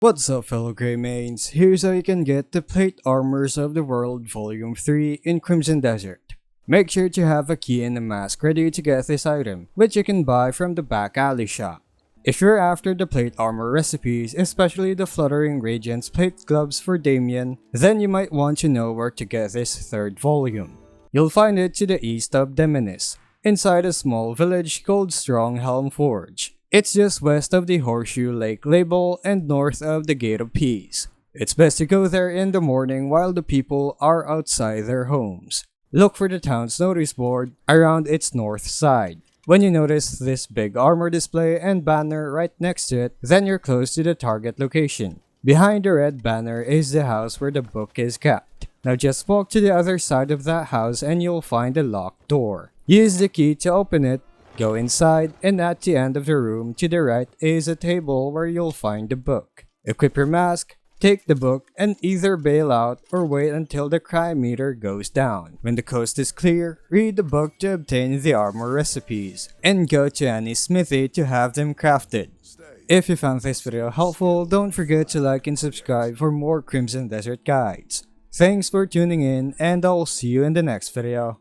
What's up, fellow Greymanes? Here's how you can get the Plate Armors of the World Volume 3 in Crimson Desert. Make sure to have a key and a mask ready to get this item, which you can buy from the back alley shop. If you're after the plate armor recipes, especially the Fluttering Radiance plate gloves for Damien, then you might want to know where to get this third volume. You'll find it to the east of Demenis, inside a small village called Stronghelm Forge. It's just west of the Horseshoe Lake label and north of the Gate of Peace. It's best to go there in the morning while the people are outside their homes. Look for the town's notice board around its north side. When you notice this big armor display and banner right next to it, then you're close to the target location. Behind the red banner is the house where the book is kept. Now just walk to the other side of that house and you'll find a locked door. Use the key to open it. Go inside, and at the end of the room to the right is a table where you'll find the book. Equip your mask, take the book, and either bail out or wait until the crime meter goes down. When the coast is clear, read the book to obtain the armor recipes, and go to any smithy to have them crafted. If you found this video helpful, don't forget to like and subscribe for more Crimson Desert guides. Thanks for tuning in, and I'll see you in the next video.